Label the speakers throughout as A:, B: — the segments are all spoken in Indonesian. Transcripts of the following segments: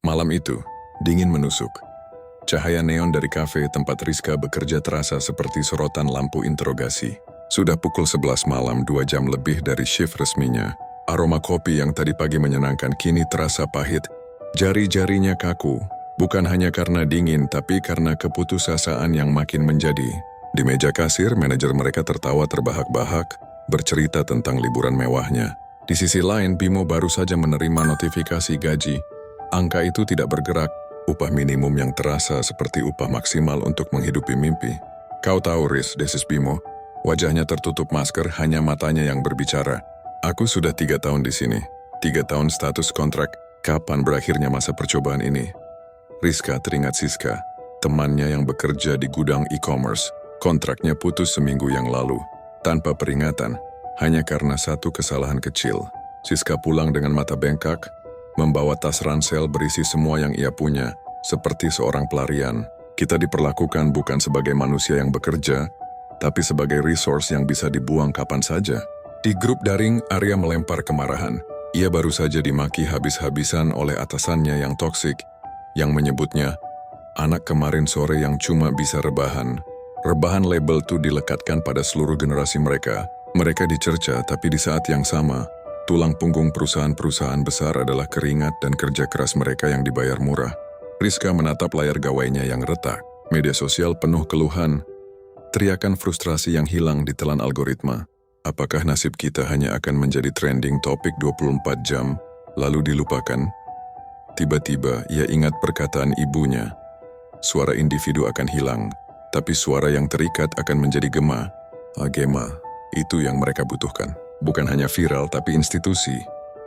A: Malam itu, dingin menusuk. Cahaya neon dari kafe tempat Rizka bekerja terasa seperti sorotan lampu interogasi. Sudah pukul 11 malam, 2 jam lebih dari shift resminya. Aroma kopi yang tadi pagi menyenangkan kini terasa pahit. Jari-jarinya kaku, bukan hanya karena dingin tapi karena keputusasaan yang makin menjadi. Di meja kasir, manajer mereka tertawa terbahak-bahak, bercerita tentang liburan mewahnya. Di sisi lain, Bimo baru saja menerima notifikasi gaji. Angka itu tidak bergerak, upah minimum yang terasa seperti upah maksimal untuk menghidupi mimpi. Kau tahu, Riz, this is Bimo. Wajahnya tertutup masker, hanya matanya yang berbicara. Aku sudah 3 tahun di sini. 3 tahun status kontrak. Kapan berakhirnya masa percobaan ini? Rizka teringat Siska, temannya yang bekerja di gudang e-commerce. Kontraknya putus seminggu yang lalu, tanpa peringatan, hanya karena satu kesalahan kecil. Siska pulang dengan mata bengkak, membawa tas ransel berisi semua yang ia punya, seperti seorang pelarian. Kita diperlakukan bukan sebagai manusia yang bekerja, tapi sebagai resource yang bisa dibuang kapan saja. Di grup daring, Arya melempar kemarahan. Ia baru saja dimaki habis-habisan oleh atasannya yang toksik, yang menyebutnya, anak kemarin sore yang cuma bisa rebahan. Rebahan label itu dilekatkan pada seluruh generasi mereka. Mereka dicerca, tapi di saat yang sama, tulang punggung perusahaan-perusahaan besar adalah keringat dan kerja keras mereka yang dibayar murah. Rizka menatap layar gawainya yang retak. Media sosial penuh keluhan. Teriakan frustrasi yang hilang ditelan algoritma. Apakah nasib kita hanya akan menjadi trending topik 24 jam, lalu dilupakan? Tiba-tiba ia ingat perkataan ibunya. Suara individu akan hilang, tapi suara yang terikat akan menjadi gema. Agema, itu yang mereka butuhkan. Bukan hanya viral, tapi institusi.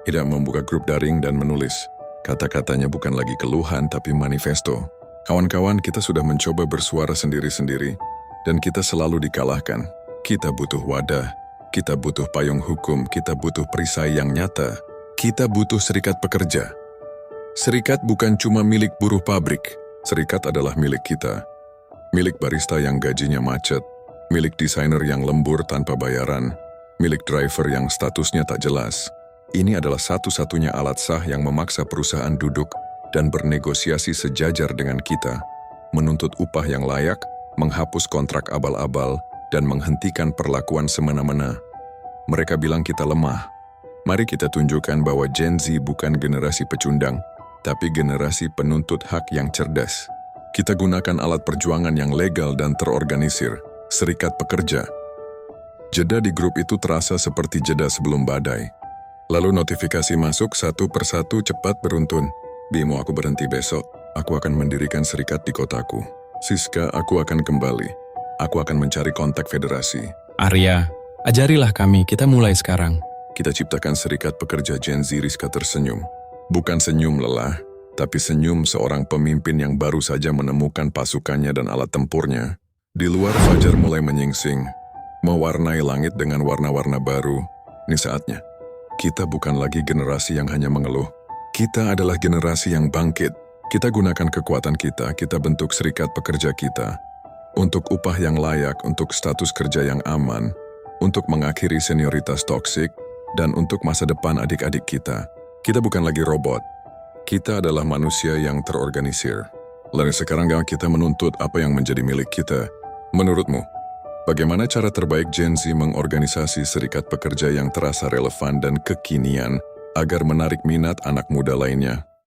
A: Tidak membuka grup daring dan menulis. Kata-katanya bukan lagi keluhan, tapi manifesto. Kawan-kawan, kita sudah mencoba bersuara sendiri-sendiri, dan kita selalu dikalahkan. Kita butuh wadah, kita butuh payung hukum, kita butuh perisai yang nyata. Kita butuh serikat pekerja. Serikat bukan cuma milik buruh pabrik. Serikat adalah milik kita. Milik barista yang gajinya macet, milik desainer yang lembur tanpa bayaran, milik driver yang statusnya tak jelas. Ini adalah satu-satunya alat sah yang memaksa perusahaan duduk dan bernegosiasi sejajar dengan kita, menuntut upah yang layak, menghapus kontrak abal-abal, dan menghentikan perlakuan semena-mena. Mereka bilang kita lemah. Mari kita tunjukkan bahwa Gen Z bukan generasi pecundang, tapi generasi penuntut hak yang cerdas. Kita gunakan alat perjuangan yang legal dan terorganisir, serikat pekerja. Jeda di grup itu terasa seperti jeda sebelum badai. Lalu notifikasi masuk satu persatu cepat beruntun. Bimo, aku berhenti besok. Aku akan mendirikan serikat di kotaku. Siska, aku akan kembali. Aku akan mencari kontak federasi.
B: Arya, ajarilah kami, kita mulai sekarang.
A: Kita ciptakan serikat pekerja Gen Z. Rizka tersenyum. Bukan senyum lelah, tapi senyum seorang pemimpin yang baru saja menemukan pasukannya dan alat tempurnya. Di luar fajar mulai menyingsing, mewarnai langit dengan warna-warna baru. Ini saatnya. Kita bukan lagi generasi yang hanya mengeluh. Kita adalah generasi yang bangkit. Kita gunakan kekuatan kita, kita bentuk serikat pekerja kita. Untuk upah yang layak, untuk status kerja yang aman, untuk mengakhiri senioritas toksik, dan untuk masa depan adik-adik kita. Kita bukan lagi robot. Kita adalah manusia yang terorganisir. Lalu sekarang kita menuntut apa yang menjadi milik kita. Menurutmu, bagaimana cara terbaik Gen Z mengorganisasi serikat pekerja yang terasa relevan dan kekinian agar menarik minat anak muda lainnya?